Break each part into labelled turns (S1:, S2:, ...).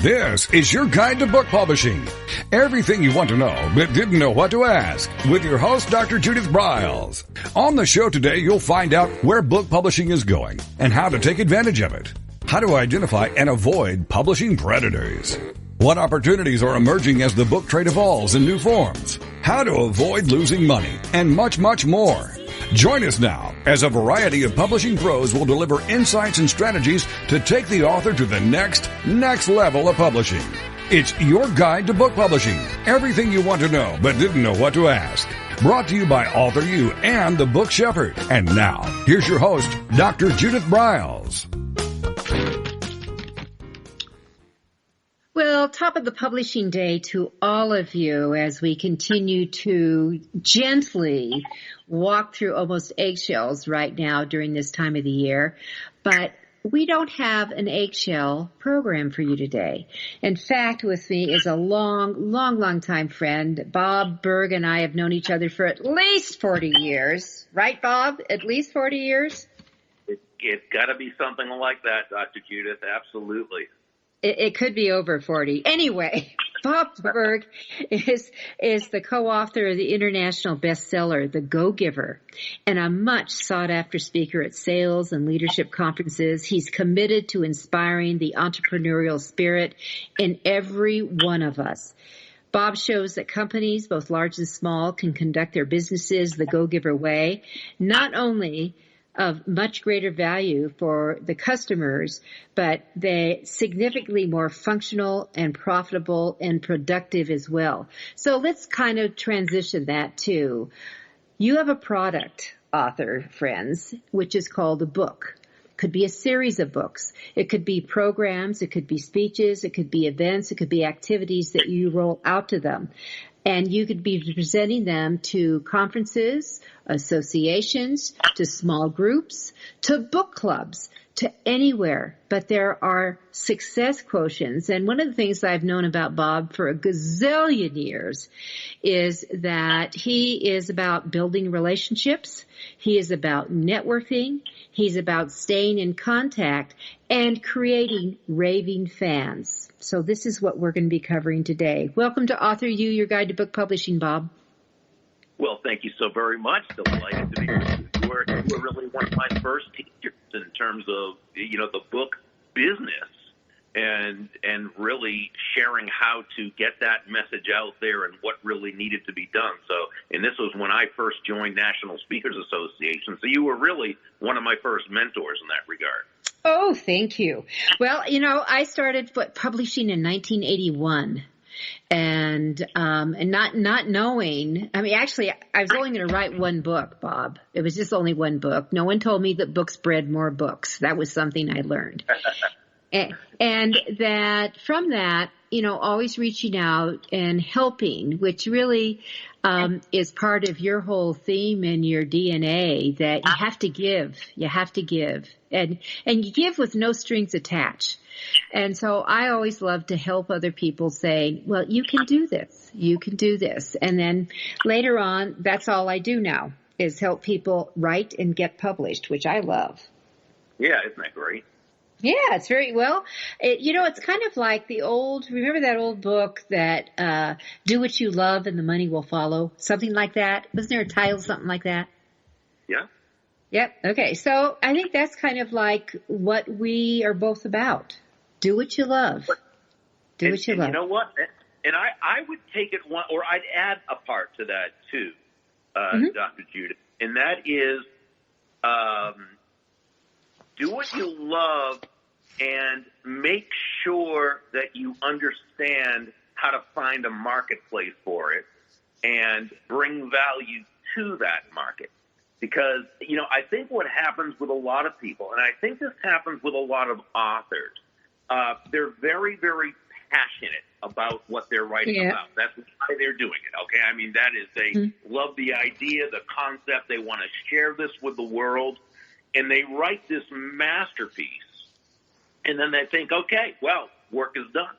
S1: This is your guide to book publishing. Everything you want to know but didn't know what to ask with your host, Dr. Judith Briles. On the show today, you'll find out where book publishing is going and how to take advantage of it. How to identify and avoid publishing predators. What opportunities are emerging as the book trade evolves in new forms. How to avoid losing money and much, much more. Join us now as a variety of publishing pros will deliver insights and strategies to take the author to the next level of publishing. It's your guide to book publishing. Everything you want to know but didn't know what to ask. Brought to you by AuthorU and the Book Shepherd. And now, here's your host, Dr. Judith Briles.
S2: Well, top of the publishing day to all of you as we continue to gently walk through almost eggshells right now during this time of the year. But we don't have an eggshell program for you today. In fact, with me is a long time friend. Bob Berg and I have known each other for at least 40 years. Right, Bob? At least 40 years?
S3: It's got to be something like that, Dr. Judith. Absolutely.
S2: It could be over 40. Anyway, Bob Berg is the co-author of the international bestseller, The Go-Giver, and a much sought-after speaker at sales and leadership conferences. He's committed to inspiring the entrepreneurial spirit in every one of us. Bob shows that companies, both large and small, can conduct their businesses the Go-Giver way, not only of much greater value for the customers, but they significantly more functional and profitable and productive as well. So let's kind of transition that to, you have a product, author friends, which is called a book. Could be a series of books. It could be programs. It could be speeches. It could be events. It could be activities that you roll out to them. And you could be presenting them to conferences, associations, to small groups, to book clubs, to anywhere. But there are success quotients. And one of the things I've known about Bob for a gazillion years is that he is about building relationships. He is about networking. He's about staying in contact and creating raving fans. So this is what we're going to be covering today. Welcome to AuthorU, your guide to book publishing, Bob.
S3: Well, thank you so very much. Delighted to be with you. You were really one of my first teachers in terms of, the book business and really sharing how to get that message out there and what really needed to be done. So, and this was when I first joined National Speakers Association. So you were really one of my first mentors in that regard.
S2: Oh, thank you. Well, I started publishing in 1981. And not knowing, actually, I was only going to write one book, Bob. It was just only one book. No one told me that books bred more books. That was something I learned. And that from that, always reaching out and helping, which really is part of your whole theme and your DNA, that you have to give. You have to give. And you give with no strings attached. And so I always love to help other people say, well, you can do this. You can do this. And then later on, that's all I do now is help people write and get published, which I love.
S3: Yeah, isn't that great?
S2: Yeah, it's very well. It's kind of like remember that old book that Do What You Love and the Money Will Follow? Something like that. Wasn't there a title, something like that?
S3: Yeah.
S2: Yep. Okay. So I think that's kind of like what we are both about. Do what you love. Do what you love.
S3: You know what? And I would take it one, or I'd add a part to that too, Dr. Judith, and that is do what you love and make sure that you understand how to find a marketplace for it and bring value to that market. Because, I think what happens with a lot of people, and I think this happens with a lot of authors, they're very, very passionate about what they're writing about. That's why they're doing it, okay? That is, they love the idea, the concept. They want to share this with the world, and they write this masterpiece. And then they think, okay, well, work is done.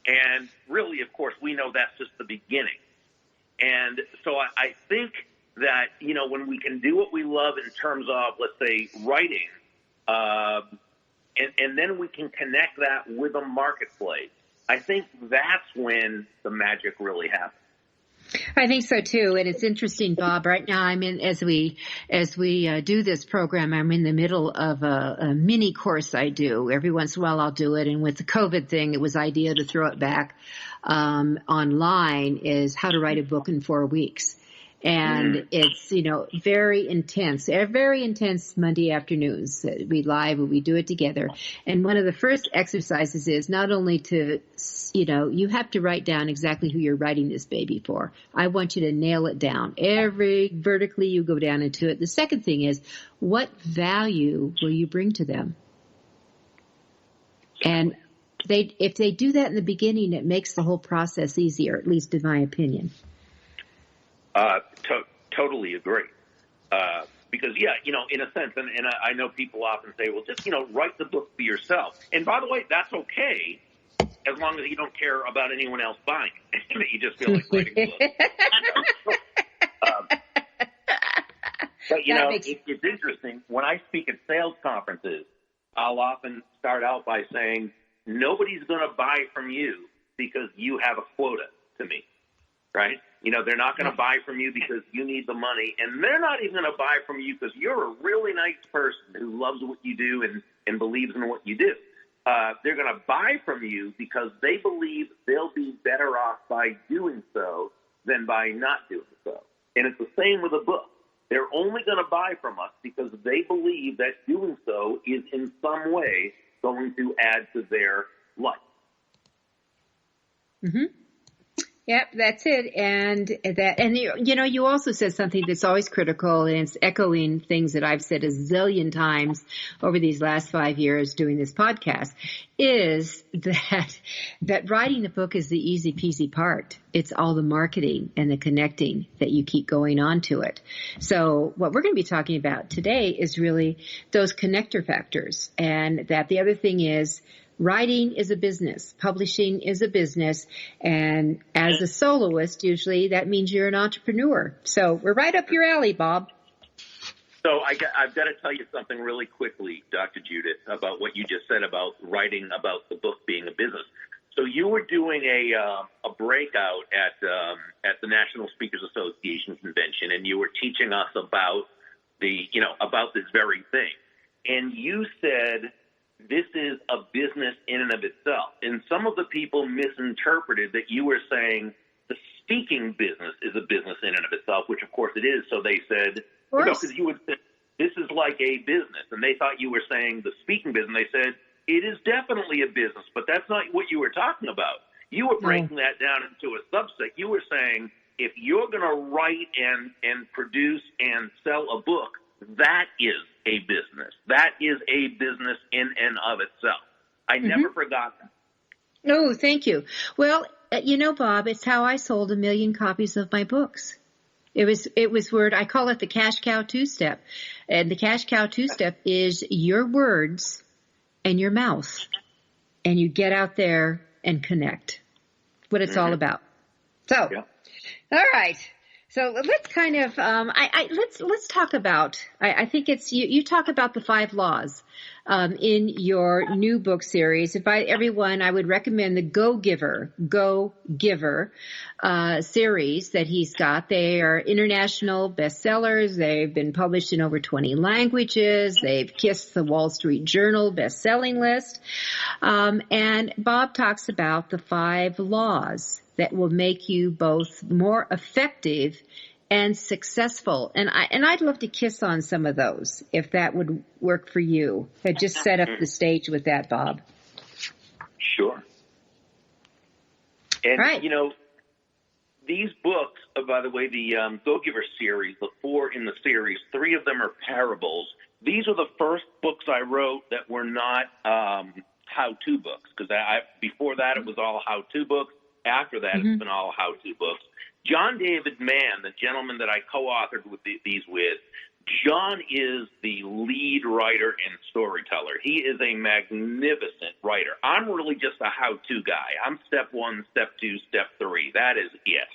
S3: And really, of course, we know that's just the beginning. And so I think that, when we can do what we love in terms of, let's say, writing, and then we can connect that with a marketplace. I think that's when the magic really happens.
S2: I think so too, and it's interesting, Bob. Right now, I'm in as we do this program. I'm in the middle of a mini course I do. Every once in a while, I'll do it. And with the COVID thing, it was idea to throw it back online. Is how to write a book in 4 weeks. And it's, very intense Monday afternoons. We live and we do it together. And one of the first exercises is not only to, you have to write down exactly who you're writing this baby for. I want you to nail it down. Every vertically you go down into it. The second thing is, what value will you bring to them? And if they do that in the beginning, it makes the whole process easier, at least in my opinion.
S3: Totally agree. Because, in a sense, and I know people often say, well, just, write the book for yourself. And by the way, that's okay as long as you don't care about anyone else buying it. You just feel like writing a book. But, it's interesting. When I speak at sales conferences, I'll often start out by saying, nobody's going to buy from you because you have a quota to me, right? They're not going to buy from you because you need the money, and they're not even going to buy from you because you're a really nice person who loves what you do and believes in what you do. They're going to buy from you because they believe they'll be better off by doing so than by not doing so. And it's the same with a book. They're only going to buy from us because they believe that doing so is in some way going to add to their life.
S2: Mm-hmm. Yep, that's it. And you also said something that's always critical, and it's echoing things that I've said a zillion times over these last 5 years doing this podcast, is that writing a book is the easy peasy part. It's all the marketing and the connecting that you keep going on to it. So what we're going to be talking about today is really those connector factors. And that the other thing is, writing is a business. Publishing is a business. And as a soloist, usually that means you're an entrepreneur. So we're right up your alley, Bob.
S3: So I've got to tell you something really quickly, Dr. Judith, about what you just said about writing about the book being a business. So you were doing a breakout at the National Speakers Association convention, and you were teaching us about about this very thing. And you said, this is a business in and of itself. And some of the people misinterpreted that you were saying the speaking business is a business in and of itself, which of course it is. So they said, because you would say, this is like a business. And they thought you were saying the speaking business. They said, it is definitely a business, but that's not what you were talking about. You were breaking that down into a subset. You were saying, if you're going to write and produce and sell a book, that is a business. That is a business in and of itself. I never forgot that.
S2: No, thank you. Well, Bob, it's how I sold 1 million copies of my books. It was word, I call it the cash cow two-step. And the cash cow two-step is your words and your mouth. And you get out there and connect. What it's all about. So, all right. So let's kind of, let's talk about, I think it's, you talk about the 5 laws, in your new book series. Everyone, I would recommend the Go Giver, series that he's got. They are international bestsellers. They've been published in over 20 languages. They've kissed the Wall Street Journal best-selling list. And Bob talks about the 5 laws that will make you both more effective and successful. And I'd love to kiss on some of those, if that would work for you. But just set up the stage with that, Bob.
S3: Sure. And, these books, by the way, the Go Giver series, the 4 in the series, 3 of them are parables. These are the first books I wrote that were not how-to books, because before that it was all how-to books. After that, it's been all how-to books. John David Mann, the gentleman that I co-authored these with, John is the lead writer and storyteller. He is a magnificent writer. I'm really just a how-to guy. I'm step 1, step 2, step 3. That is it.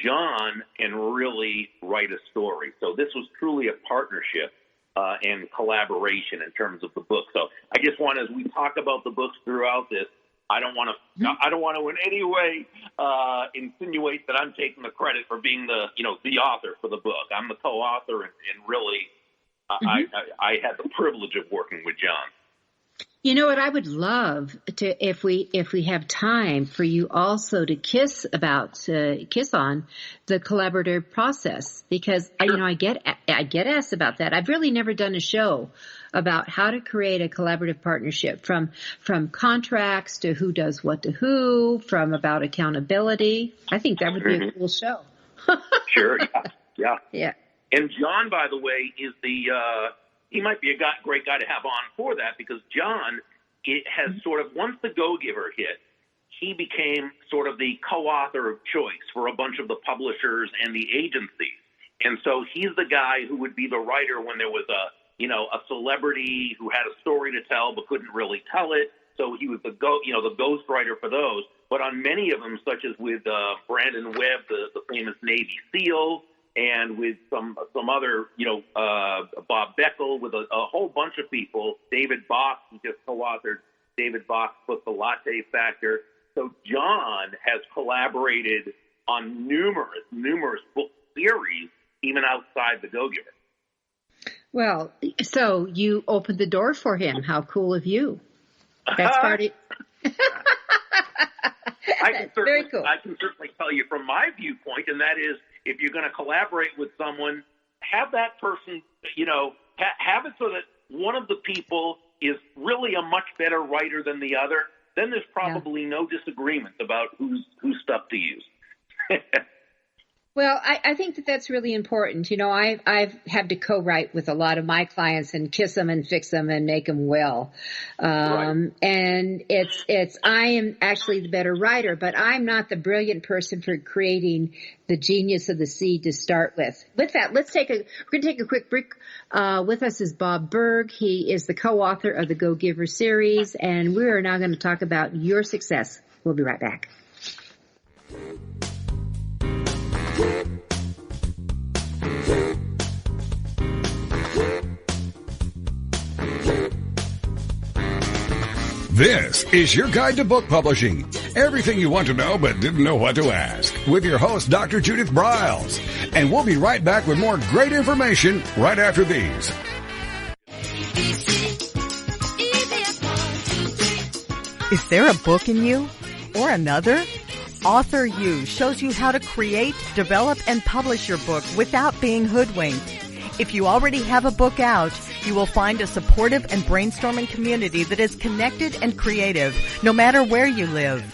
S3: John can really write a story. So this was truly a partnership. and collaboration in terms of the book. So I just want, as we talk about the books throughout this, I don't want to in any way insinuate that I'm taking the credit for being the author for the book. I'm the co-author, and really, I had the privilege of working with John.
S2: You know what? I would love to, if we have time, for you also to kiss on the collaborative process, because
S3: Sure.
S2: I get asked about that. I've really never done a show about how to create a collaborative partnership, from contracts to who does what to who, from about accountability. I think that would be a cool show.
S3: Sure. Yeah.
S2: Yeah.
S3: And John, by the way, is he might be a great guy to have on for that, because John has sort of, once the Go Giver hit, he became sort of the co-author of choice for a bunch of the publishers and the agencies. And so he's the guy who would be the writer when there was a celebrity who had a story to tell but couldn't really tell it. So he was the ghost writer for those. But on many of them, such as with Brandon Webb, the famous Navy SEAL, and with some other, Bob Beckel, with a whole bunch of people. David Bach, who just co-authored David Bach's book, The Latte Factor. So John has collaborated on numerous book series, even outside the Go Giver.
S2: Well, so you opened the door for him. How cool of you. That's part of very cool.
S3: I can certainly tell you from my viewpoint, and that is, if you're going to collaborate with someone, have that person, have it so that one of the people is really a much better writer than the other. Then there's probably no disagreement about whose stuff to use.
S2: Well, I think that's really important. I've had to co-write with a lot of my clients and kiss them and fix them and make them well.
S3: Right.
S2: And I am actually the better writer, but I'm not the brilliant person for creating the genius of the seed to start with. With that, we're going to take a quick break. With us is Bob Berg. He is the co-author of the Go Giver series, and we are now going to talk about your success. We'll be right back.
S1: This is your guide to book publishing. Everything you want to know but didn't know what to ask, with your host, Dr. Judith Briles. And we'll be right back with more great information right after these.
S4: Is there a book in you or another? AuthorU shows you how to create, develop, and publish your book without being hoodwinked. If you already have a book out, you will find a supportive and brainstorming community that is connected and creative, no matter where you live.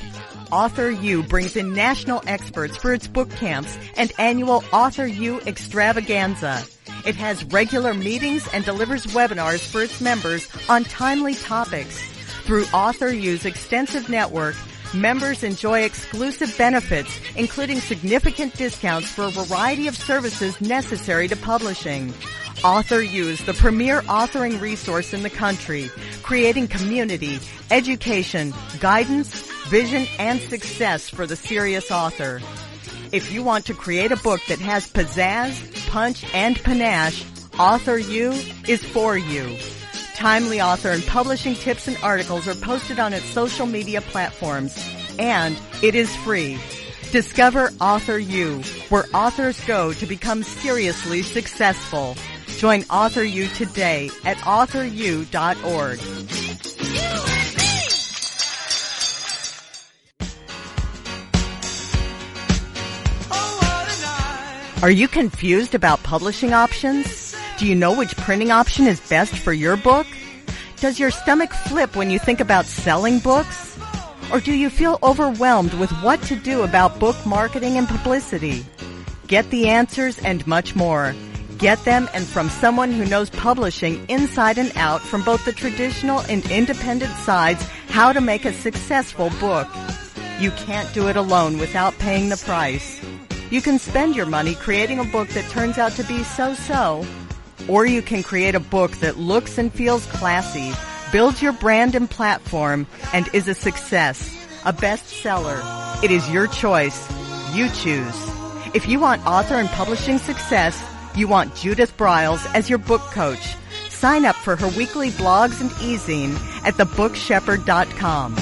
S4: AuthorU brings in national experts for its book camps and annual AuthorU extravaganza. It has regular meetings and delivers webinars for its members on timely topics. Through AuthorU's extensive network, members enjoy exclusive benefits, including significant discounts for a variety of services necessary to publishing. AuthorU is the premier authoring resource in the country, creating community, education, guidance, vision, and success for the serious author. If you want to create a book that has pizzazz, punch, and panache, AuthorU is for you. Timely author and publishing tips and articles are posted on its social media platforms, and it is free. Discover AuthorU, where authors go to become seriously successful. Join AuthorU today at AuthorU.org. Are you confused about publishing options? Do you know which printing option is best for your book? Does your stomach flip when you think about selling books? Or do you feel overwhelmed with what to do about book marketing and publicity? Get the answers and much more. Get them and from someone who knows publishing inside and out, from both the traditional and independent sides, how to make a successful book. You can't do it alone without paying the price. You can spend your money creating a book that turns out to be so-so, or you can create a book that looks and feels classy, builds your brand and platform, and is a success, a bestseller. It is your choice. You choose. If you want author and publishing success, you want Judith Briles as your book coach. Sign up for her weekly blogs and e-zine at thebookshepherd.com.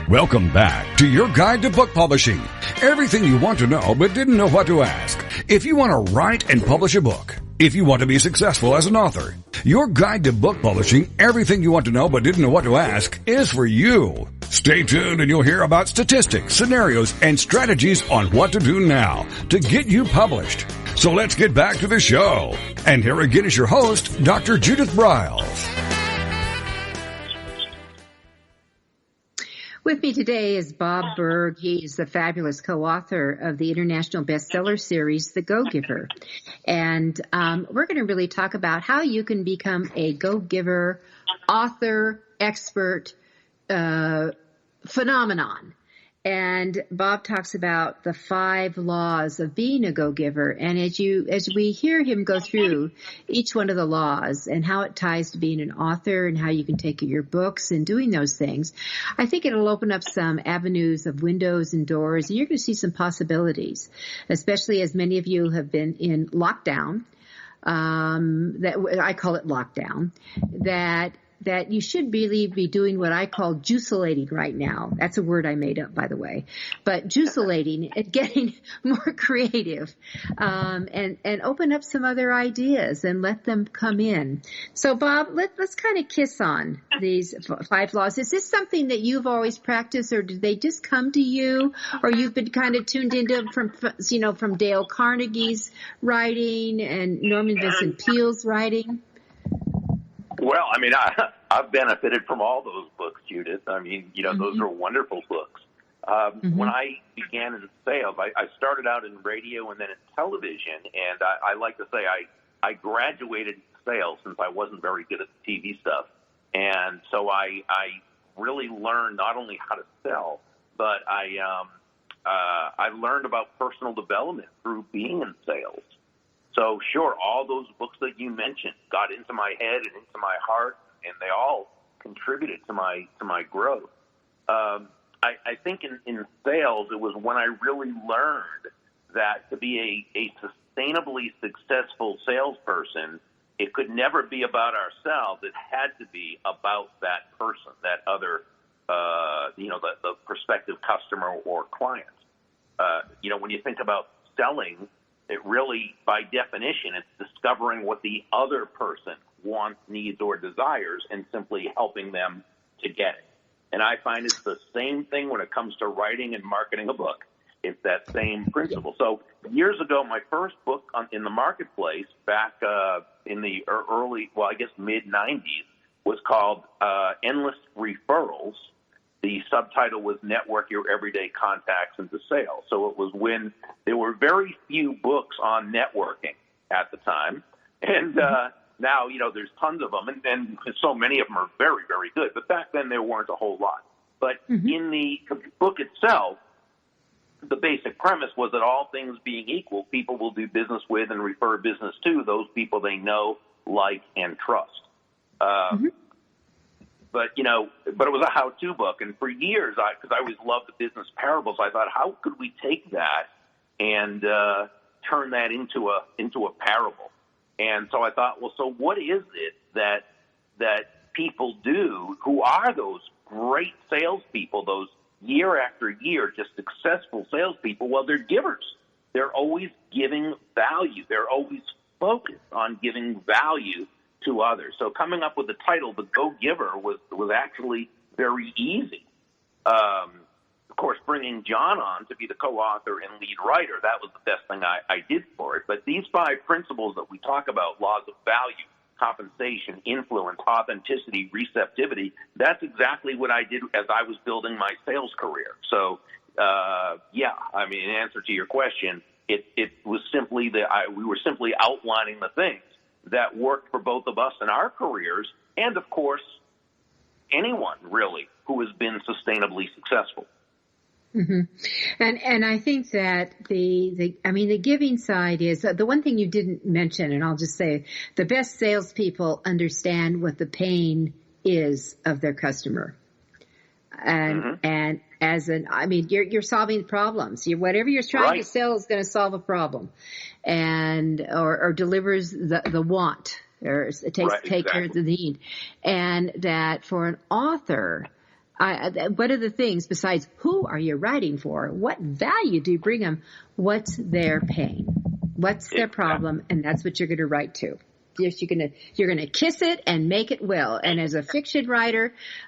S1: Welcome back to your guide to book publishing. Everything you want to know but didn't know what to ask. If you want to write and publish a book, if you want to be successful as an author, your guide to book publishing, everything you want to know but didn't know what to ask, is for you. Stay tuned and you'll hear about statistics, scenarios, and strategies on what to do now to get you published. So let's get back to the show. And here again is your host, Dr. Judith Briles.
S2: With me today is Bob Burg. He is the fabulous co-author of the international bestseller series, The Go-Giver. And we're going to really talk about how you can become a go-giver, author, expert, phenomenon. And Bob talks about the 5 laws of being a go-giver. And as we hear him go through each one of the laws and how it ties to being an author and how you can take your books and doing those things, I think it'll open up some avenues of windows and doors, and you're going to see some possibilities, especially as many of you have been in lockdown. That I call it lockdown. That you should really be doing what I call juiculating right now. That's a word I made up, by the way. But juiculating and getting more creative, and open up some other ideas and let them come in. So, Bob, let's kind of kiss on these 5 laws. Is this something that you've always practiced, or did they just come to you, or you've been kind of tuned into them from Dale Carnegie's writing and Norman Vincent Peale's writing?
S3: Well, I mean, I've benefited from all those books, Judith. I mean, those are wonderful books. When I began in sales, I started out in radio and then in television, and I like to say I graduated in sales since I wasn't very good at the TV stuff. And so I really learned not only how to sell, but I learned about personal development through being in sales. So sure, all those books that you mentioned got into my head and into my heart, and they all contributed to my growth. I think in sales, it was when I really learned that to be a sustainably successful salesperson, it could never be about ourselves. It had to be about that person, that other, the prospective customer or client. When you think about selling, it really, by definition, it's discovering what the other person wants, needs, or desires and simply helping them to get it. And I find it's the same thing when it comes to writing and marketing a book. It's that same principle. So years ago, my first book in the marketplace back in the early, mid-'90s was called Endless Referrals. The subtitle was Network Your Everyday Contacts into Sales. So it was when there were very few books on networking at the time. And now, there's tons of them, and so many of them are very, very good. But back then, there weren't a whole lot. But in the book itself, the basic premise was that all things being equal, people will do business with and refer business to those people they know, like, and trust. But it was a how-to book. And for years, because I always loved the business parables, I thought, how could we take that and turn that into a parable? And so I thought, well, so what is it that people do who are those great salespeople, those year after year just successful salespeople? Well, they're givers. They're always giving value. They're always focused on giving value to others. So coming up with the title, The Go-Giver, was actually very easy. Of course, bringing John on to be the co-author and lead writer, that was the best thing I did for it. But these 5 principles that we talk about, laws of value, compensation, influence, authenticity, receptivity, that's exactly what I did as I was building my sales career. So, in answer to your question, it was simply we were simply outlining the things that worked for both of us in our careers, and of course, anyone really who has been sustainably successful.
S2: And I think that the giving side is the one thing you didn't mention, and I'll just say the best salespeople understand what the pain is of their customer. And you're solving problems. Whatever you're trying to sell is going to solve a problem, or delivers the want, or take care of the need. And that for an author, what are the things besides who are you writing for? What value do you bring them? What's their pain? What's their problem? And that's what you're going to write to. Yes, you're gonna kiss it and make it well. And as a fiction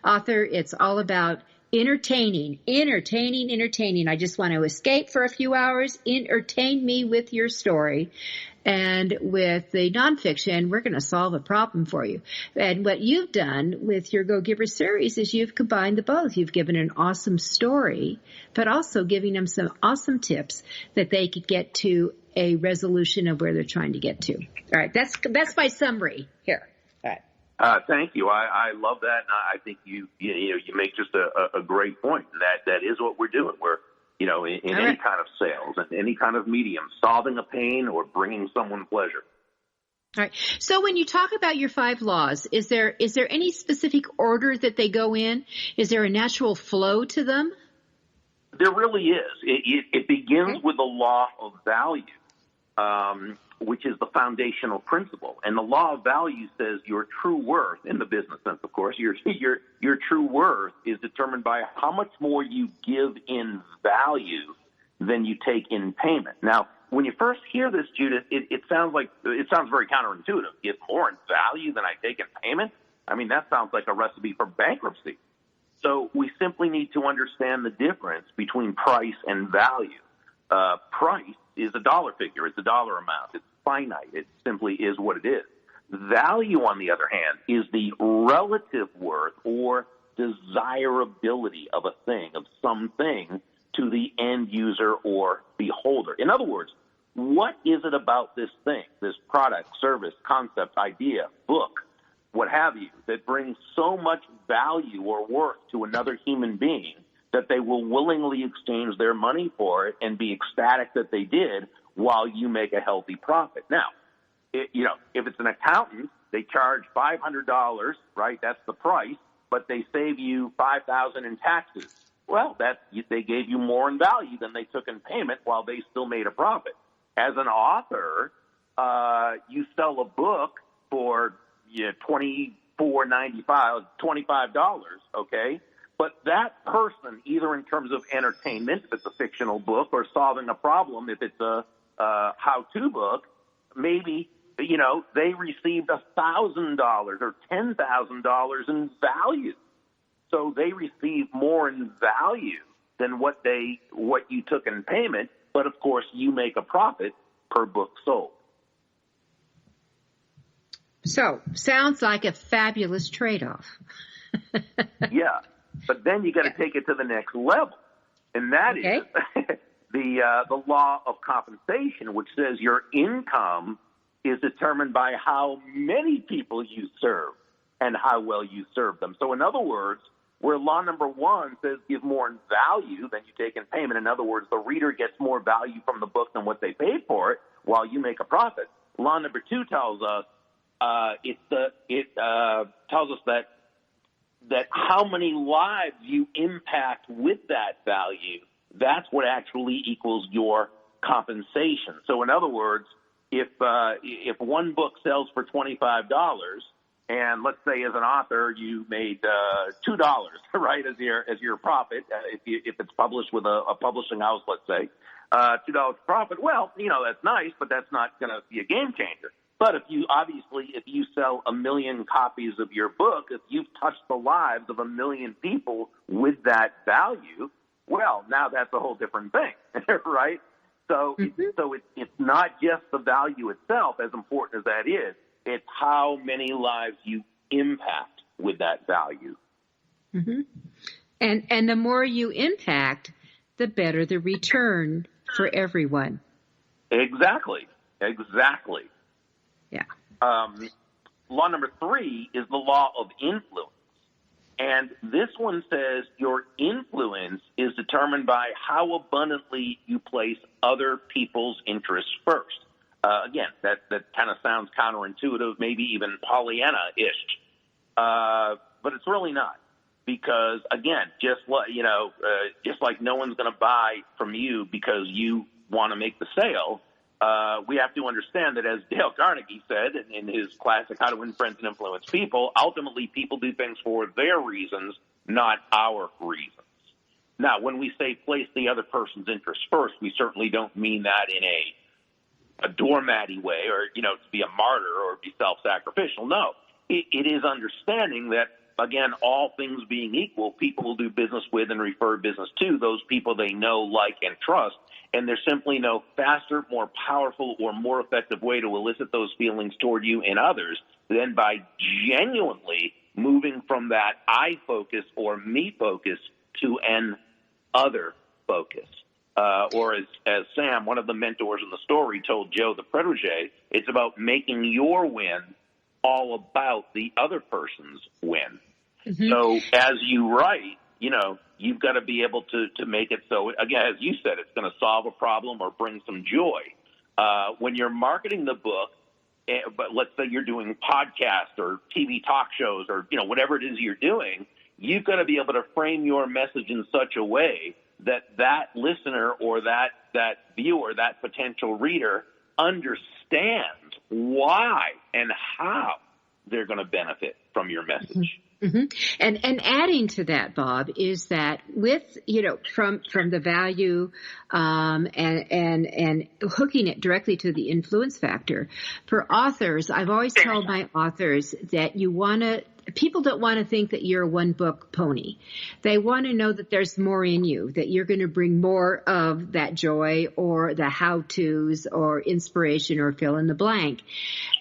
S2: author, it's all about entertaining. I just want to escape for a few hours. Entertain me with your story. And with the nonfiction, we're going to solve a problem for you. And what you've done with your Go Giver series is you've combined the both. You've given an awesome story, but also giving them some awesome tips that they could get to a resolution of where they're trying to get to. All right, that's my summary here. All right.
S3: Thank you. I love that, and I think you make just a great point. That is what we're doing. We're in any kind of sales and any kind of medium, solving a pain or bringing someone pleasure.
S2: All right. So when you talk about your 5 laws, is there any specific order that they go in? Is there a natural flow to them?
S3: There really is. It begins with the law of value, which is the foundational principle. And the law of value says your true worth, in the business sense, of course, your true worth is determined by how much more you give in value than you take in payment. Now, when you first hear this, Judith, it sounds very counterintuitive. Give more in value than I take in payment? I mean, that sounds like a recipe for bankruptcy. So we simply need to understand the difference between price and value. Price is a dollar figure. It's a dollar amount. It's finite. It simply is what it is. Value, on the other hand, is the relative worth or desirability of a thing, of something, to the end user or beholder. In other words, what is it about this thing, this product, service, concept, idea, book, what have you, that brings so much value or worth to another human being that they will willingly exchange their money for it and be ecstatic that they did while you make a healthy profit? Now, if it's an accountant, they charge $500, right? That's the price, but they save you $5,000 in taxes. Well, they gave you more in value than they took in payment while they still made a profit. As an author, you sell a book for $25, okay? But that person, either in terms of entertainment, if it's a fictional book, or solving a problem, if it's a how-to book, maybe, they received $1,000 or $10,000 in value. So they receive more in value than what you took in payment, but of course you make a profit per book sold.
S2: So, sounds like a fabulous trade-off.
S3: Yeah, but then you got to take it to the next level, and that is the law of compensation, which says your income is determined by how many people you serve and how well you serve them. So, in other words, where law number 1 says give more in value than you take in payment, in other words, the reader gets more value from the book than what they paid for it while you make a profit. Law number 2 tells us tells us that how many lives you impact with that value, that's what actually equals your compensation. So in other words, if one book sells for $25, and let's say as an author you made $2, right, as your profit, if it's published with a publishing house, let's say, $2 profit, well, that's nice, but that's not going to be a game changer. But if you sell 1 million copies of your book, if you've touched the lives of 1 million people with that value, well, now that's a whole different thing, right? So, it's not just the value itself, as important as that is. It's how many lives you impact with that value.
S2: Mm-hmm. And the more you impact, the better the return for everyone.
S3: Exactly.
S2: Yeah.
S3: Law number 3 is the law of influence. And this one says your influence is determined by how abundantly you place other people's interests first. Again, that kind of sounds counterintuitive, maybe even Pollyanna-ish. But it's really not. because, again, just like no one's going to buy from you because you want to make the sale, we have to understand that, as Dale Carnegie said in his classic How to Win Friends and Influence People, ultimately people do things for their reasons, not our reasons. Now, when we say place the other person's interests first, we certainly don't mean that in a doormatty way or, to be a martyr or be self-sacrificial. No, it is understanding that, again, all things being equal, people will do business with and refer business to those people they know, like, and trust. And there's simply no faster, more powerful, or more effective way to elicit those feelings toward you and others than by genuinely moving from that I focus or me focus to an other focus. Or as Sam, one of the mentors in the story, told Joe, the protege, it's about making your win all about the other person's win. Mm-hmm. So as you write, you've got to be able to make it so, again, as you said, it's going to solve a problem or bring some joy. When you're marketing the book, but let's say you're doing podcasts or TV talk shows or, whatever it is you're doing, you've got to be able to frame your message in such a way that listener or that viewer, that potential reader understands why and how they're going to benefit from your message.
S2: Mm-hmm. And adding to that, Bob, is that with, from the value, and hooking it directly to the influence factor for authors, I've always told my authors that people don't want to think that you're a one book pony. They want to know that there's more in you, that you're going to bring more of that joy or the how-tos or inspiration or fill in the blank,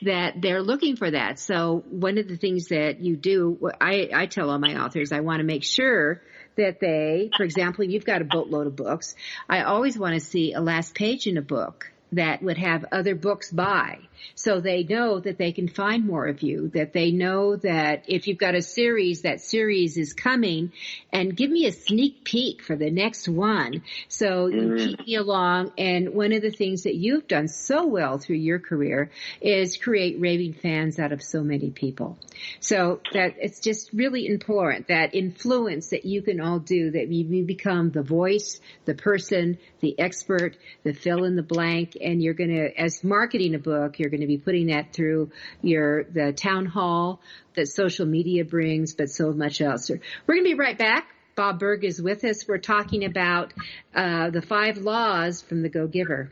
S2: that they're looking for that. So one of the things that you do, I tell all my authors, I want to make sure that they, for example, you've got a boatload of books. I always want to see a last page in a book that would have other books by, so they know that they can find more of you, that they know that if you've got a series, that series is coming, and give me a sneak peek for the next one. So you keep me along. And one of the things that you've done so well through your career is create raving fans out of so many people. So that it's just really important, that influence that you can all do, that you become the voice, the person, the expert, the fill in the blank. And you're going to, as marketing a book, you're going to be putting that through the town hall that social media brings, but so much else. We're going to be right back. Bob Burg is with us. We're talking about the 5 laws from the Go-Giver.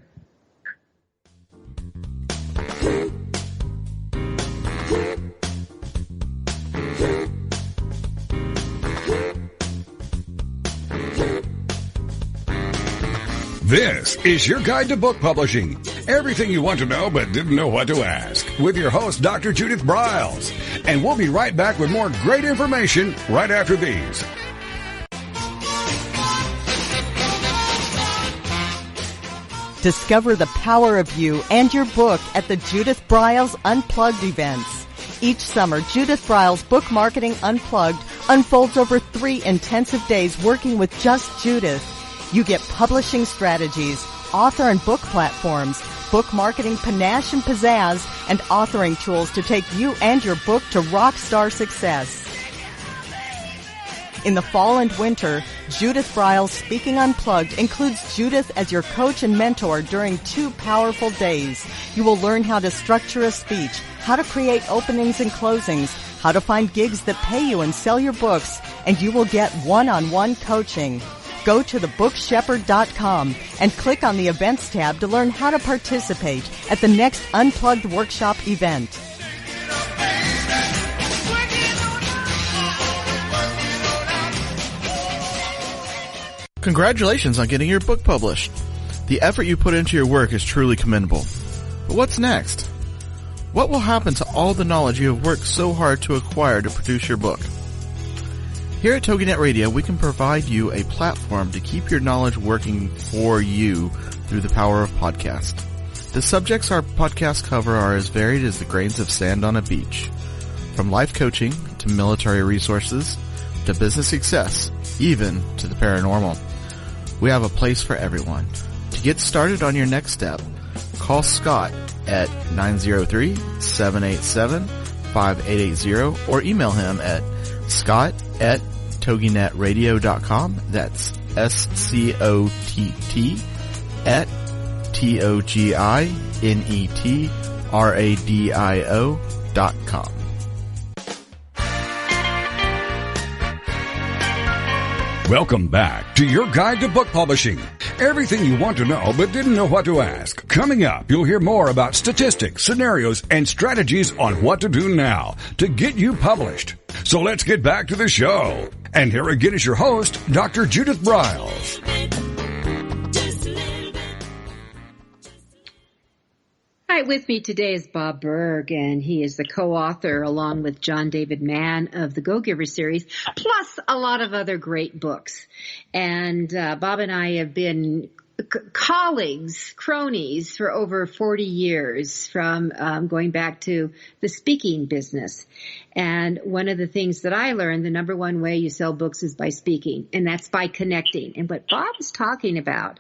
S1: This is your guide to book publishing. Everything you want to know but didn't know what to ask, with your host, Dr. Judith Briles. And we'll be right back with more great information right after these.
S4: Discover the power of you and your book at the Judith Briles Unplugged events. Each summer, Judith Briles Book Marketing Unplugged unfolds over 3 intensive days working with just Judith. You get publishing strategies, author and book platforms, book marketing panache and pizzazz, and authoring tools to take you and your book to rock star success. In the fall and winter, Judith Briles Speaking Unplugged includes Judith as your coach and mentor during 2 powerful days. You will learn how to structure a speech, how to create openings and closings, how to find gigs that pay you and sell your books, and you will get one-on-one coaching. Go to thebookshepherd.com and click on the Events tab to learn how to participate at the next Unplugged Workshop event.
S5: Congratulations on getting your book published. The effort you put into your work is truly commendable. But what's next? What will happen to all the knowledge you have worked so hard to acquire to produce your book? Here at TogiNet Radio, we can provide you a platform to keep your knowledge working for you through the power of podcast. The subjects our podcasts cover are as varied as the grains of sand on a beach. From life coaching to military resources to business success, even to the paranormal. We have a place for everyone. To get started on your next step, call Scott at 903-787-5880 or email him at scott@toginet.com. TogiNetRadio.com. That's SCOTT at TOGINETRADIO.com.
S1: Welcome back to your guide to book publishing. Everything you want to know but didn't know what to ask. Coming up, you'll hear more about statistics, scenarios, and strategies on what to do now to get you published. So let's get back to the show. And here again is your host, Dr. Judith Briles.
S2: Hi, with me today is Bob Berg, and he is the co-author along with John David Mann of the Go-Giver series, plus a lot of other great books. And Bob and I have been colleagues, cronies for over 40 years, from going back to the speaking business. And one of the things that I learned, the number one way you sell books is by speaking, and that's by connecting. And what Bob is talking about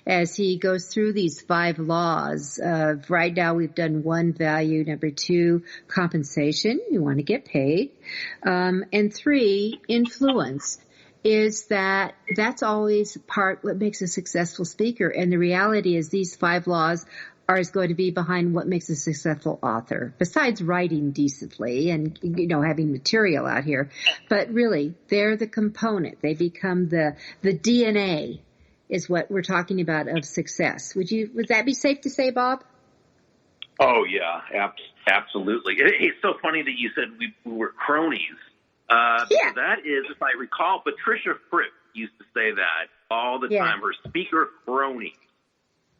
S2: as he goes through these 5 laws of, right now we've done 1, value, number 2, compensation, you want to get paid, and 3, influence. Is that's always part what makes a successful speaker. And the reality is these 5 laws are going to be behind what makes a successful author, besides writing decently and, having material out here. But really, they're the component. They become the DNA is what we're talking about of success. Would that be safe to say, Bob?
S3: Oh, yeah, absolutely. It's so funny that you said we were cronies.
S2: Yeah.
S3: That is, if I recall, Patricia Fripp used to say that all the time, her speaker crony.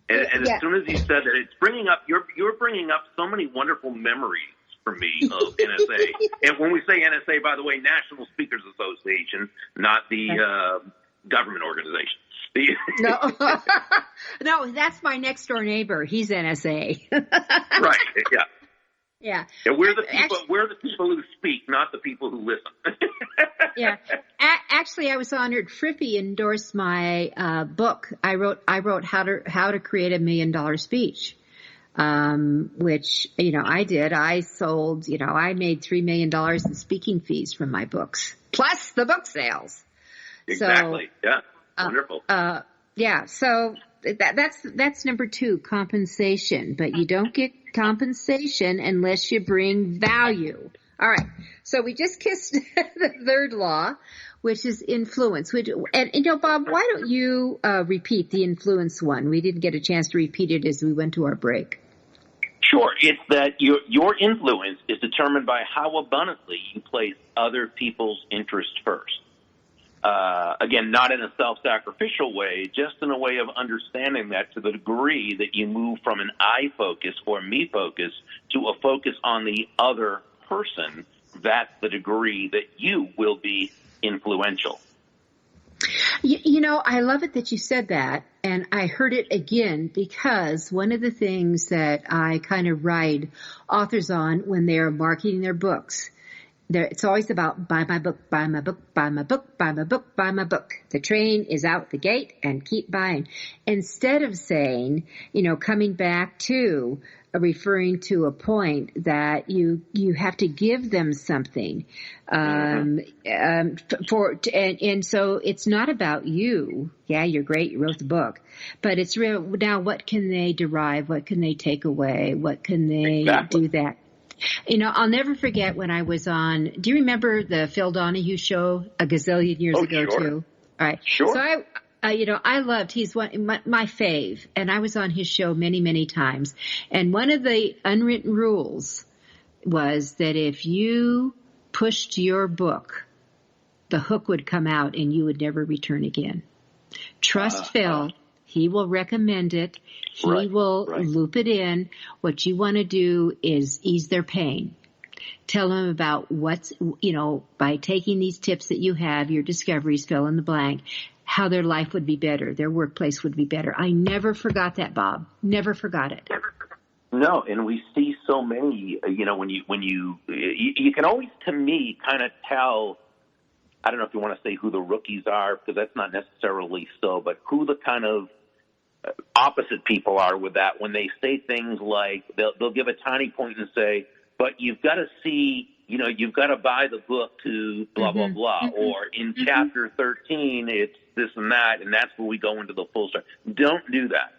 S3: And as soon as you said that, it's bringing up, you're bringing up so many wonderful memories for me of NSA. And when we say NSA, by the way, National Speakers Association, not the government organization.
S2: No, that's my next door neighbor. He's NSA.
S3: Right, yeah.
S2: Yeah.
S3: We're the people who speak, not the people who listen.
S2: Yeah. Actually, I was honored. Frippy endorsed my book. I wrote How to Create a $1 Million Speech, which I did. I sold. I made $3 million in speaking fees from my books, plus the book sales.
S3: Exactly. So, yeah. Wonderful.
S2: Yeah. So that's number 2, compensation. But you don't get compensation unless you bring value. All right. So we just kissed the 3rd law, which is influence. And Bob, why don't you repeat the influence one? We didn't get a chance to repeat it as we went to our break.
S3: Sure. It's that your influence is determined by how abundantly you place other people's interests first. Again, not in a self-sacrificial way, just in a way of understanding that to the degree that you move from an I focus or me focus to a focus on the other person, that's the degree that you will be influential.
S2: I love it that you said that, and I heard it again because one of the things that I kind of ride authors on when they're marketing their books, it's always about buy my book, buy my book, buy my book, buy my book, buy my book. The train is out the gate and keep buying. Instead of saying, coming back to referring to a point that you have to give them something. And so it's not about you. Yeah, you're great. You wrote the book, but it's real. Now, what can they derive? What can they take away? What can they do that? I'll never forget when I was on, do you remember the Phil Donahue show a gazillion years ago too? All right.
S3: Sure.
S2: So I loved, he's my fave, and I was on his show many, many times. And one of the unwritten rules was that if you pushed your book, the hook would come out and you would never return again. Trust Phil. He will recommend it. He will loop it in. What you want to do is ease their pain. Tell them about what's, by taking these tips that you have, your discoveries, fill in the blank, how their life would be better, their workplace would be better. I never forgot that, Bob. Never forgot it.
S3: No, and we see so many, when you can always, to me, kind of tell, I don't know if you want to say who the rookies are, because that's not necessarily so, but who the kind of opposite people are with that when they say things like they'll give a tiny point and say, but you've got to see you've got to buy the book to blah, blah, blah. Or in chapter 13, it's this and that, and that's where we go into the full story. Don't do that.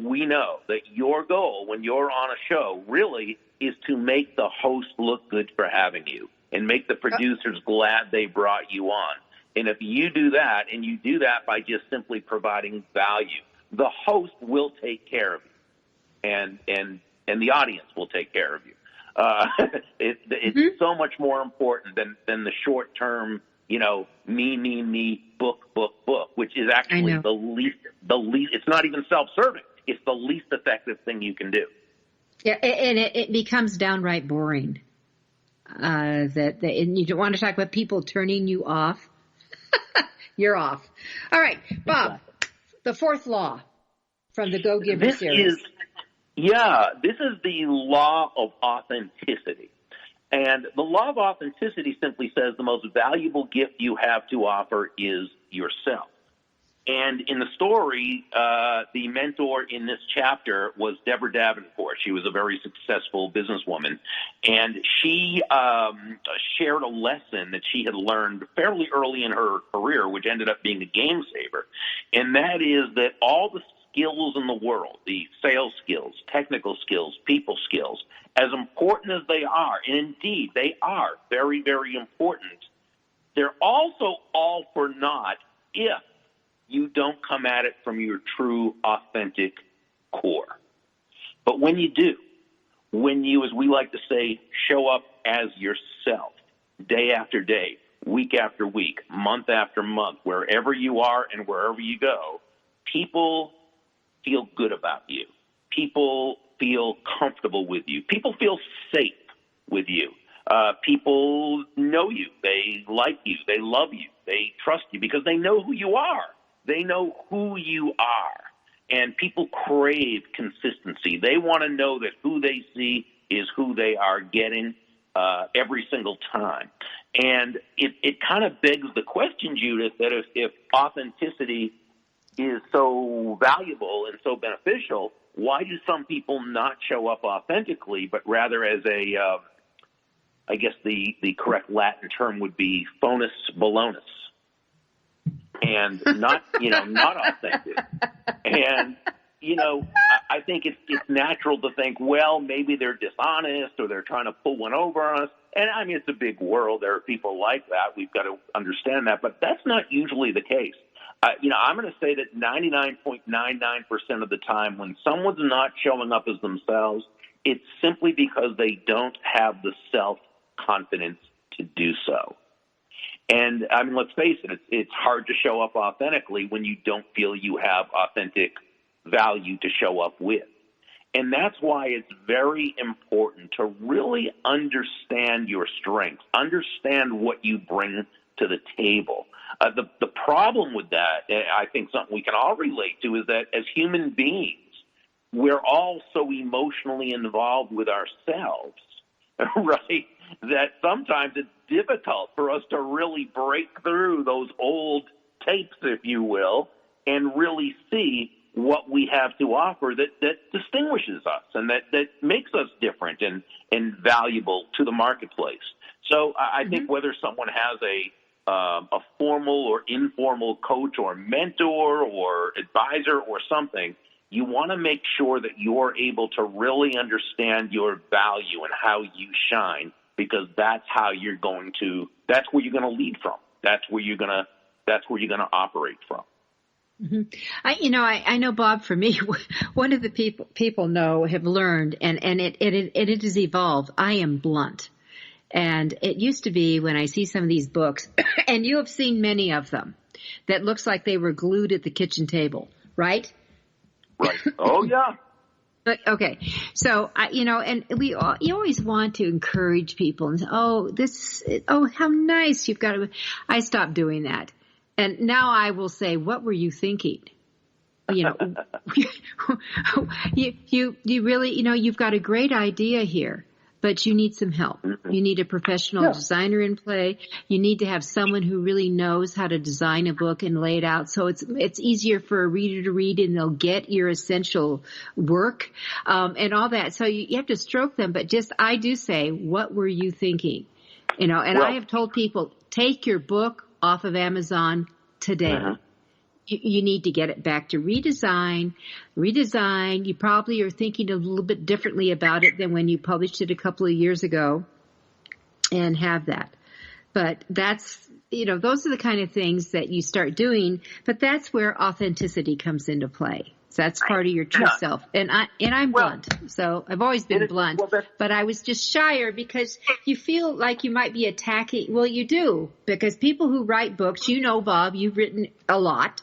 S3: We know that your goal when you're on a show really is to make the host look good for having you and make the producers glad they brought you on. And if you do that, and you do that by just simply providing value, the host will take care of you, and the audience will take care of you. It's so much more important than the short term, me, book, which is actually the least. It's not even self-serving. It's the least effective thing you can do.
S2: Yeah, and it becomes downright boring. And you don't want to talk about people turning you off. You're off. All right, Bob, the fourth law from the Go Giver series.
S3: This is the law of authenticity. And the law of authenticity simply says the most valuable gift you have to offer is yourself. And in the story, the mentor in this chapter was Deborah Davenport. She was a very successful businesswoman. And she shared a lesson that she had learned fairly early in her career, which ended up being a game saver. And that is that all the skills in the world, the sales skills, technical skills, people skills, as important as they are, and indeed they are very, very important, they're also all for naught if you don't come at it from your true, authentic core. But when you do, when you, as we like to say, show up as yourself, day after day, week after week, month after month, wherever you are and wherever you go, people feel good about you. People feel comfortable with you. People feel safe with you. People know you. They like you. They love you. They trust you because they know who you are. They know who you are. And people crave consistency. They want to know that who they see is who they are getting every single time. And it kind of begs the question, Judith, that if authenticity is so valuable and so beneficial, why do some people not show up authentically, but rather as I guess the correct Latin term would be fonus balonus, and not authentic. And, I think it's natural to think, well, maybe they're dishonest or they're trying to pull one over on us. And I mean, it's a big world. There are people like that. We've got to understand that, but that's not usually the case. I'm going to say that 99.99% of the time when someone's not showing up as themselves, it's simply because they don't have the self-confidence to do so. And, I mean, let's face it, it's hard to show up authentically when you don't feel you have authentic value to show up with. And that's why it's very important to really understand your strengths, understand what you bring to the table. The problem with that, I think something we can all relate to, is that as human beings, we're all so emotionally involved with ourselves, right, that sometimes it's difficult for us to really break through those old tapes, if you will, and really see what we have to offer that distinguishes us and that makes us different and valuable to the marketplace. So I think whether someone has a formal or informal coach or mentor or advisor or something, you want to make sure that you're able to really understand your value and how you shine, because that's where you're going to lead from. That's where you're going to operate from.
S2: Mm-hmm. I know, Bob, for me, one of the people have learned, and it has evolved. I am blunt. And it used to be when I see some of these books, and you have seen many of them, that looks like they were glued at the kitchen table, right?
S3: Right. Oh, yeah.
S2: Okay. So, and you always want to encourage people and say, how nice you've got it. I stopped doing that. And now I will say, what were you thinking? You really, you've got a great idea here. but you need some help. You need a professional designer in play. You need to have someone who really knows how to design a book and lay it out so it's easier for a reader to read, and they'll get your essential work and all that. So you have to stroke them, but I do say, what were you thinking? And I have told people, take your book off of Amazon today. You need to get it back to redesign. You probably are thinking a little bit differently about it than when you published it a couple of years ago, and have that. But that's, those are the kind of things that you start doing, but that's where authenticity comes into play. So that's part of your true self. And I'm blunt. So I've always been blunt, but I was just shyer because you feel like you might be attacking. Well, you do, because people who write books, Bob, you've written a lot,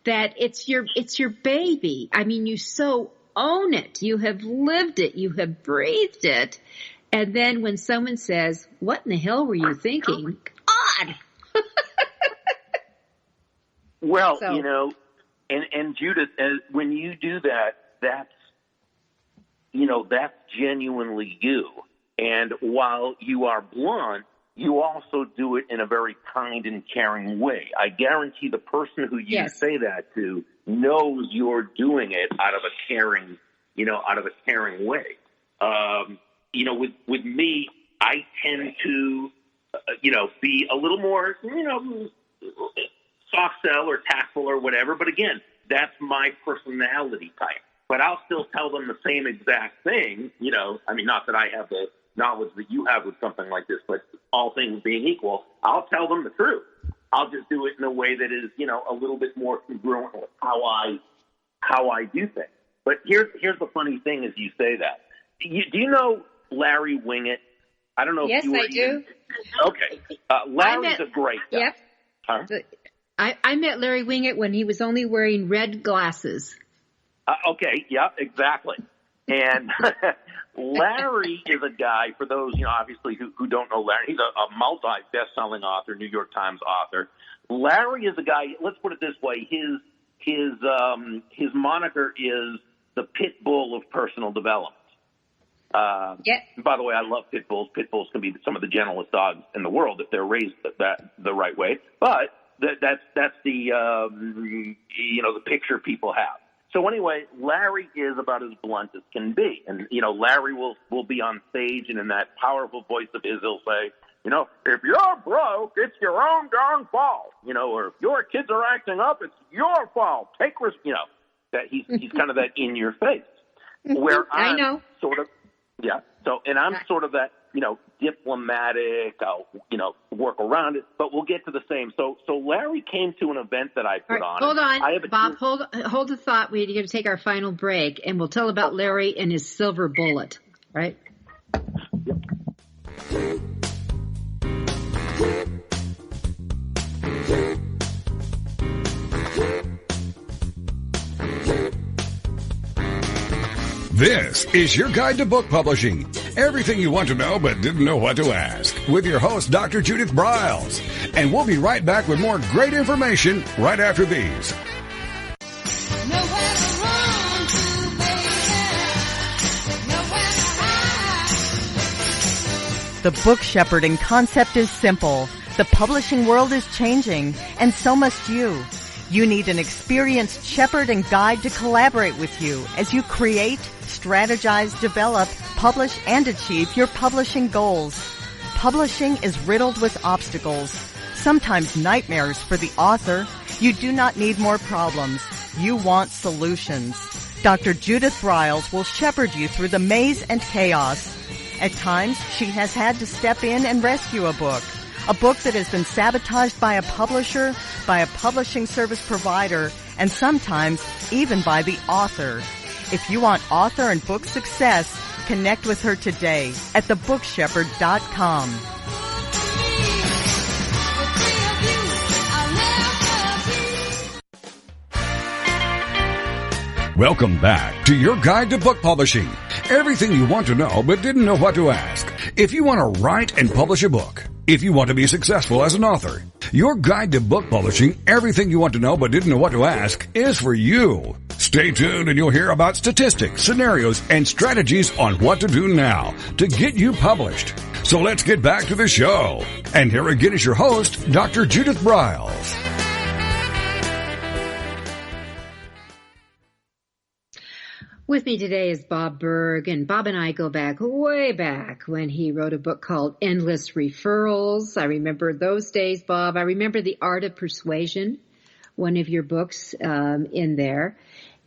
S2: that it's your baby. I mean, you so own it. You have lived it. You have breathed it. And then when someone says, what in the hell were you thinking? God!
S3: Well, And Judith, when you do that, that's genuinely you. And while you are blunt, you also do it in a very kind and caring way. I guarantee the person who you say that to knows you're doing it out of a caring way. With me, I tend to, be a little more, soft sell or tactful or whatever. But again, that's my personality type. But I'll still tell them the same exact thing. Not that I have the knowledge that you have with something like this, but all things being equal, I'll tell them the truth. I'll just do it in a way that is, a little bit more congruent with how I do things. But here's the funny thing as you say that. Do you know Larry Wingett? I don't know if you were. Yes, I do. Okay. Larry's a great guy.
S2: Yep. Huh? I met Larry Wingett when he was only wearing red glasses.
S3: Okay, yeah, exactly. And Larry is a guy, for those, obviously who don't know Larry, he's a multi-best-selling author, New York Times author. Larry is a guy, let's put it this way, his moniker is the pit bull of personal development. By the way, I love pit bulls. Pit bulls can be some of the gentlest dogs in the world if they're raised the right way. But that's the the picture people have. So anyway, Larry is about as blunt as can be, and Larry will be on stage, and in that powerful voice of his, he'll say, if you're broke, it's your own darn fault, or if your kids are acting up, it's your fault. Take risk, that he's kind of that in your face. Where
S2: I know
S3: sort of. Yeah. So, and I'm sort of that, diplomatic, I'll, work around it, but we'll get to the same. So Larry came to an event that I put on.
S2: Hold on, Bob, hold the thought. We're going to take our final break, and we'll tell about Larry and his silver bullet, right? Yep.
S1: This is your guide to book publishing. Everything you want to know but didn't know what to ask. With your host, Dr. Judith Briles. And we'll be right back with more great information right after these.
S4: The book shepherding concept is simple. The publishing world is changing, and so must you. You need an experienced shepherd and guide to collaborate with you as you create, strategize, develop, publish, and achieve your publishing goals. Publishing is riddled with obstacles, sometimes nightmares for the author. You do not need more problems. You want solutions. Dr. Judith Briles will shepherd you through the maze and chaos. At times, she has had to step in and rescue a book that has been sabotaged by a publisher, by a publishing service provider, and sometimes even by the author. If you want author and book success, connect with her today at thebookshepherd.com.
S1: Welcome back to your guide to book publishing. Everything you want to know but didn't know what to ask. If you want to write and publish a book, if you want to be successful as an author, your guide to book publishing, everything you want to know but didn't know what to ask, is for you. Start Stay tuned and you'll hear about statistics, scenarios, and strategies on what to do now to get you published. So let's get back to the show. And here again is your host, Dr. Judith Briles.
S2: With me today is Bob Burg, and Bob and I go back, way back, when he wrote a book called Endless Referrals. I remember those days, Bob. I remember The Art of Persuasion, one of your books in there.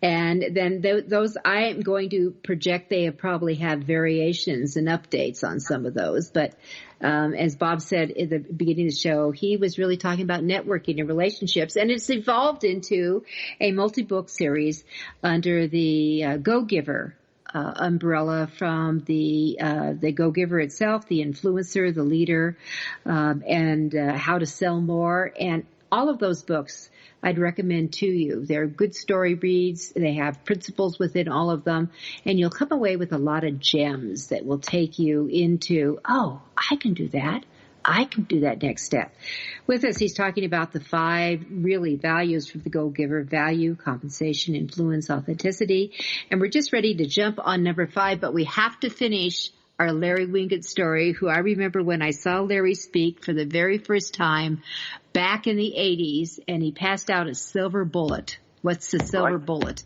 S2: And then those, I am going to project they probably have variations and updates on some of those. But as Bob said at the beginning of the show, he was really talking about networking and relationships. And it's evolved into a multi-book series under the Go-Giver umbrella, from the Go-Giver itself, the influencer, the leader, and how to sell more. And all of those books I'd recommend to you. They're good story reads. They have principles within all of them. And you'll come away with a lot of gems that will take you into, oh, I can do that. I can do that next step. With us, he's talking about the 5 really values for the Go-Giver: value, compensation, influence, authenticity. And we're just ready to jump on number 5, but we have to finish our Larry Winget story, who I remember when I saw Larry speak for the very first time back in the 80s, and he passed out a silver bullet. What's the silver bullet?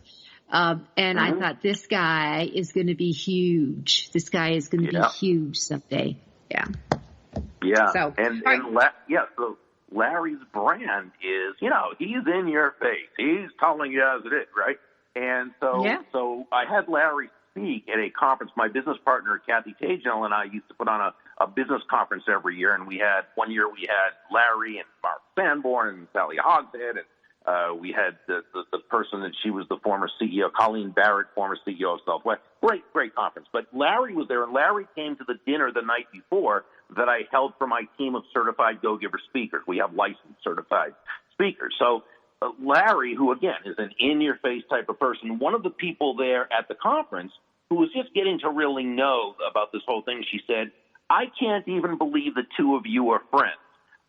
S2: And I thought, this guy is going to be huge. This guy is going to be huge someday. Yeah.
S3: Yeah.
S2: So,
S3: so Larry's brand is, he's in your face. He's telling you as it is, right? And so I had Larry speak at a conference. My business partner, Kathy Tajel, and I used to put on a business conference every year. And one year we had Larry and Mark Sanborn and Sally Hogshead. And we had the person that she was the former CEO, Colleen Barrett, former CEO of Southwest. Great conference. But Larry was there, and Larry came to the dinner the night before that I held for my team of certified Go-Giver speakers. We have licensed certified speakers. So Larry, who, again, is an in-your-face type of person, one of the people there at the conference who was just getting to really know about this whole thing, she said, I can't even believe the two of you are friends.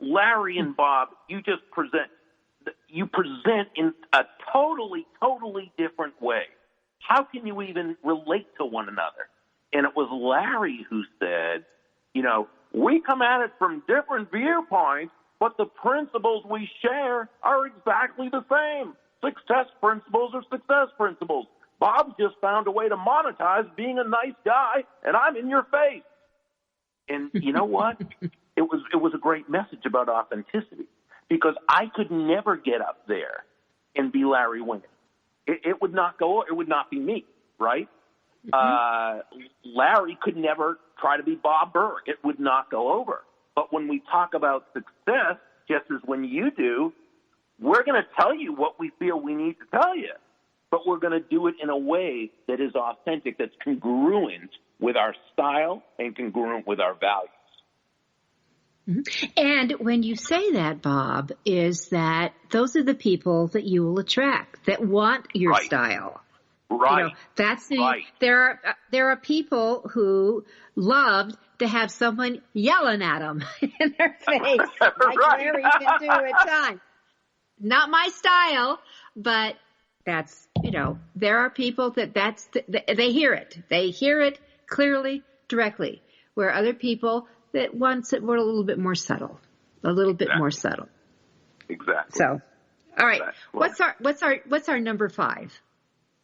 S3: Larry and Bob, you present in a totally different way. How can you even relate to one another? And it was Larry who said, we come at it from different viewpoints, but the principles we share are exactly the same. Success principles are success principles. Bob just found a way to monetize being a nice guy, and I'm in your face. And you know what? It was a great message about authenticity, because I could never get up there and be Larry Winget. It would not go. It would not be me, right? Larry could never try to be Bob Burg. It would not go over. But when we talk about success, just as when you do, we're going to tell you what we feel we need to tell you. But we're going to do it in a way that is authentic, that's congruent with our style and congruent with our values.
S2: And when you say that, Bob, is that those are the people that you will attract, that want your style.
S3: Right.
S2: There are people who loved to have someone yelling at them in their face, like Larry can do at times. Not my style, but that's, there are people they hear it. They hear it clearly, directly, where other people that wants it were a little bit more subtle, more subtle.
S3: Exactly.
S2: So, all right.
S3: Well,
S2: What's our number 5?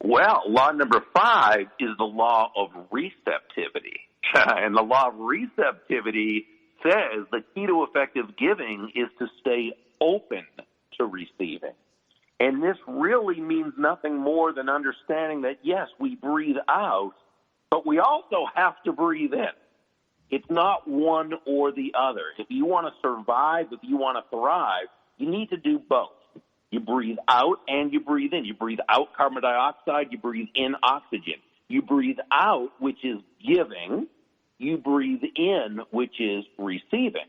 S3: Well, law number 5 is the law of receptivity. And the law of receptivity says the key to effective giving is to stay open to receiving. And this really means nothing more than understanding that, yes, we breathe out, but we also have to breathe in. It's not one or the other. If you want to survive, if you want to thrive, you need to do both. You breathe out and you breathe in. You breathe out carbon dioxide, you breathe in oxygen. You breathe out, which is giving. You breathe in, which is receiving.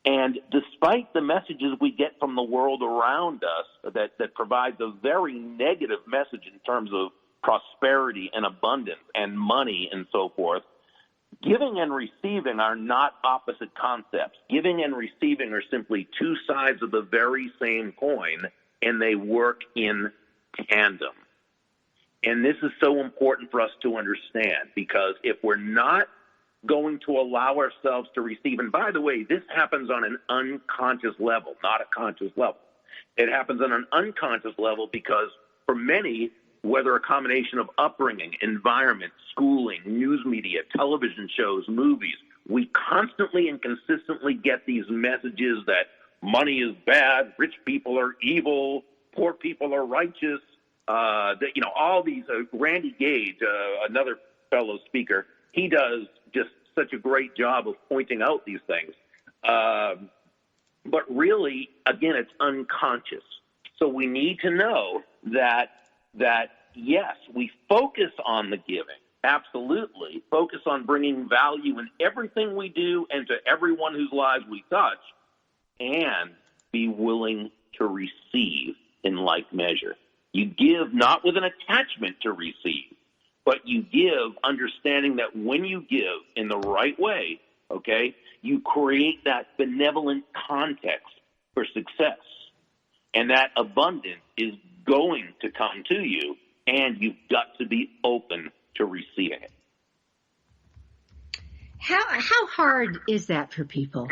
S3: And despite the messages we get from the world around us that provides a very negative message in terms of prosperity and abundance and money and so forth, giving and receiving are not opposite concepts. Giving and receiving are simply two sides of the very same coin, and they work in tandem. And this is so important for us to understand, because if we're not going to allow ourselves to receive, and by the way, this happens on an unconscious level, not a conscious level. It happens on an unconscious level because for many, whether a combination of upbringing, environment, schooling, news media, television shows, movies, we constantly and consistently get these messages that money is bad, rich people are evil, poor people are righteous. That, you know, all these, Randy Gage, another fellow speaker, he does just such a great job of pointing out these things. But really, again, it's unconscious. So we need to know that yes, we focus on the giving, absolutely, focus on bringing value in everything we do and to everyone whose lives we touch, and be willing to receive in like measure. You give not with an attachment to receive, but you give understanding that when you give in the right way, okay, you create that benevolent context for success. And that abundance is going to come to you, and you've got to be open to receiving it.
S2: How hard is that for people,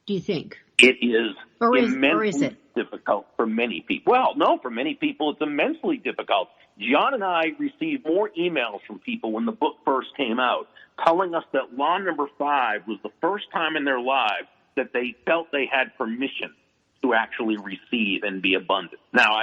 S2: do you think?
S3: It is
S2: immensely
S3: difficult for many people. Well, no, for many people it's immensely difficult. John and I received more emails from people when the book first came out telling us that law number 5 was the first time in their lives that they felt they had permission to actually receive and be abundant. Now,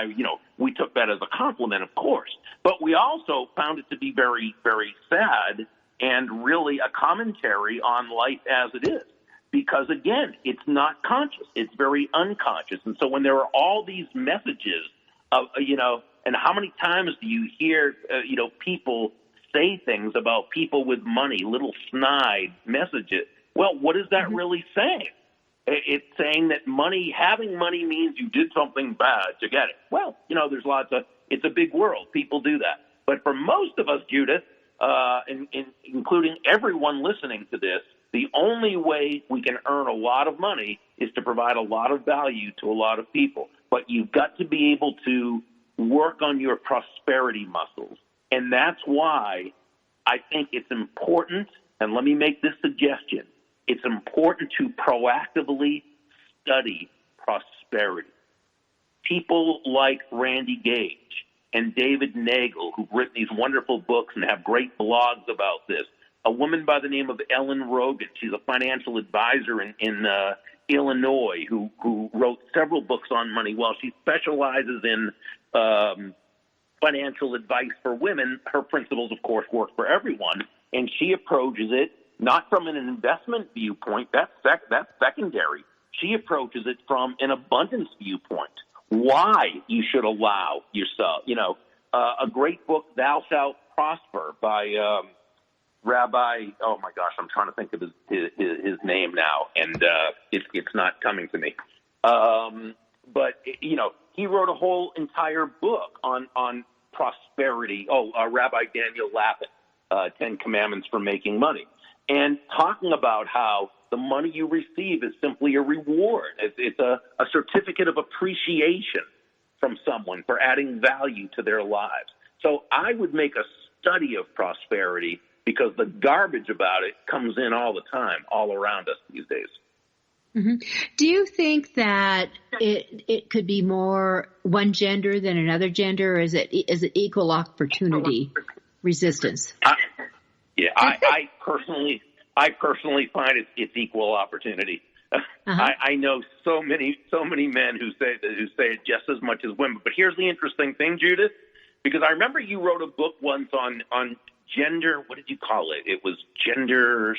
S3: we took that as a compliment, of course, but we also found it to be very, very sad and really a commentary on life as it is. Because, again, it's not conscious. It's very unconscious. And so when there are all these messages of, and how many times do you hear, people say things about people with money, little snide messages? Well, what is that really saying? It's saying that having money means you did something bad to get it. Well, there's it's a big world. People do that. But for most of us, Judith, including everyone listening to this, the only way we can earn a lot of money is to provide a lot of value to a lot of people. But you've got to be able to work on your prosperity muscles. And that's why I think it's important, and let me make this suggestion, it's important to proactively study prosperity. People like Randy Gage and David Nagel, who've written these wonderful books and have great blogs about this. A woman by the name of Ellen Rogan, she's a financial advisor in Illinois who wrote several books on money. While she specializes in financial advice for women, her principles, of course, work for everyone, and she approaches it not from an investment viewpoint. That's secondary. She approaches it from an abundance viewpoint. Why you should allow yourself, a great book, Thou Shalt Prosper, by Rabbi, oh my gosh, I'm trying to think of his name now, and it's not coming to me. But he wrote a whole entire book on prosperity. Rabbi Daniel Lapin, 10 Commandments for Making Money, and talking about how the money you receive is simply a reward. It's a certificate of appreciation from someone for adding value to their lives. So I would make a study of prosperity, because the garbage about it comes in all the time, all around us these days.
S2: Mm-hmm. Do you think that it could be more one gender than another gender, or is it equal opportunity resistance?
S3: I personally find it's equal opportunity. Uh-huh. I know so many men who say it just as much as women. But here's the interesting thing, Judith, because I remember you wrote a book once on gender. What did you call it? It was gender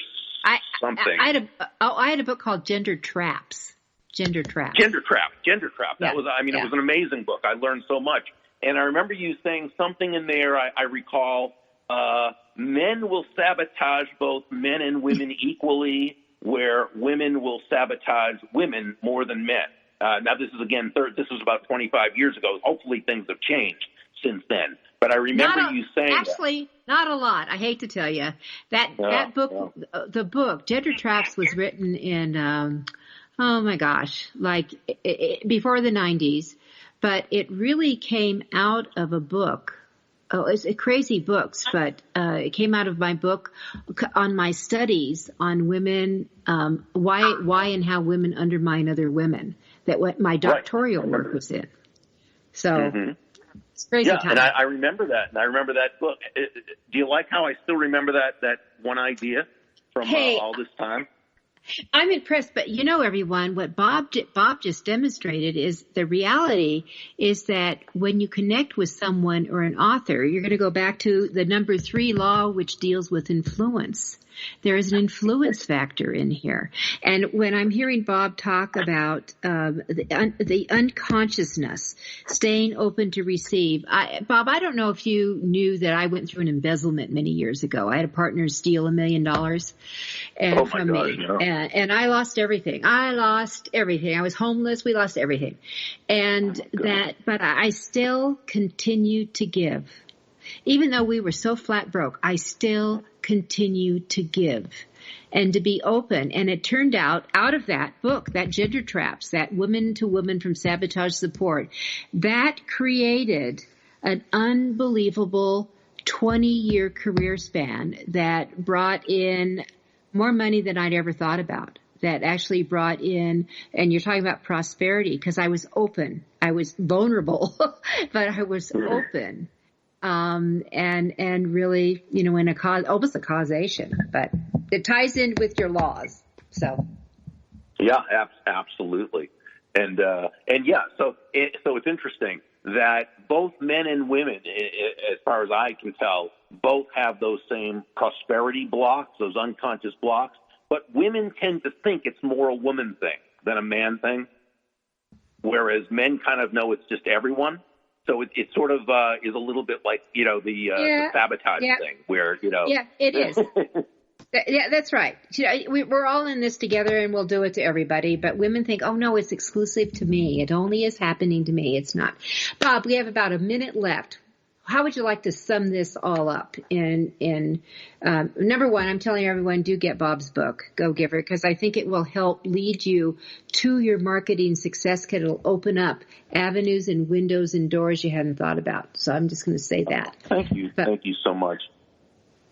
S3: something.
S2: I had a book called Gender Traps. Gender Trap.
S3: That
S2: Yeah.
S3: was, It was an amazing book. I learned so much. And I remember you saying something in there, I recall, men will sabotage both men and women equally, where women will sabotage women more than men. Now, this is, again, this was about 25 years ago. Hopefully things have changed since then. But I remember you saying
S2: actually, not a lot. I hate to tell you. That book, the book, Gender Traps, was written in, before the 90s. But it really came out of a book it's crazy books, but it came out of my book on my studies on women, why and how women undermine other women. That what my doctoral work was in. So it's crazy time.
S3: And I remember that, and I remember that book. Do you like how I still remember that one idea from all this time?
S2: I'm impressed, but everyone, what Bob just demonstrated is the reality is that when you connect with someone or an author, you're going to go back to the number 3 law, which deals with influence. There is an influence factor in here. And when I'm hearing Bob talk about the unconsciousness, staying open to receive, Bob, I don't know if you knew that I went through an embezzlement many years ago. I had a partner steal $1 million from me. No. And I lost everything. I was homeless. We lost everything. But I still continued to give. Even though we were so flat broke, I still continued to give and to be open. And it turned out of that book, that Gender Traps, that Woman to Woman from Sabotage Support, that created an unbelievable 20-year career span that brought in more money than I'd ever thought about. That actually brought in, and you're talking about prosperity, because I was open. I was vulnerable, but I was open. And really, in almost a causation, but it ties in with your laws. So.
S3: Yeah, absolutely. And yeah, so it's interesting that both men and women, as far as I can tell, both have those same prosperity blocks, those unconscious blocks, but women tend to think it's more a woman thing than a man thing, whereas men kind of know it's just everyone. So it sort of is a little bit like, the sabotage thing where,
S2: Yeah, it is. Yeah, that's right. We're all in this together and we'll do it to everybody. But women think, oh, no, it's exclusive to me. It only is happening to me. It's not. Bob, we have about a minute left. How would you like to sum this all up? In number one, I'm telling everyone, do get Bob's book, Go Giver, because I think it will help lead you to your marketing success, because it'll open up avenues and windows and doors you hadn't thought about. So I'm just going to say that.
S3: Thank you. Thank you so much.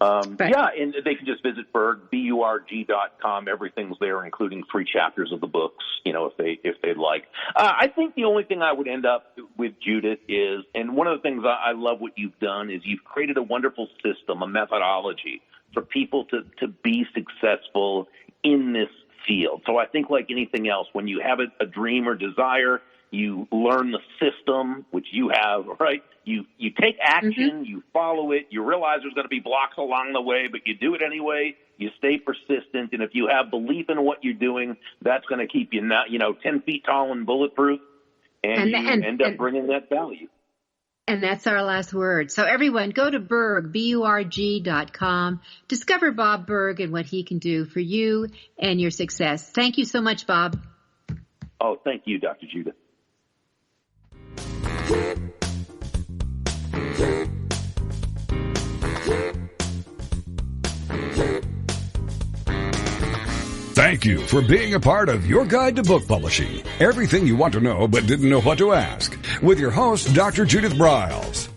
S3: And they can just visit BurG.com. Everything's there, including 3 chapters of the books, if they'd like. I think the only thing I would end up with, Judith, is, and one of the things I love what you've done is you've created a wonderful system, a methodology for people to be successful in this field. So I think like anything else, when you have a dream or desire, you learn the system, which you have, right? You take action, you follow it, you realize there's going to be blocks along the way, but you do it anyway. You stay persistent, and if you have belief in what you're doing, that's going to keep you 10 feet tall and bulletproof, and you end up bringing that value.
S2: And that's our last word. So everyone, go to Burg, BURG.com. Discover Bob Burg and what he can do for you and your success. Thank you so much, Bob.
S3: Oh, thank you, Dr. Judith.
S1: Thank you for being a part of Your Guide to Book Publishing. Everything you want to know but didn't know what to ask. With your host, Dr. Judith Briles.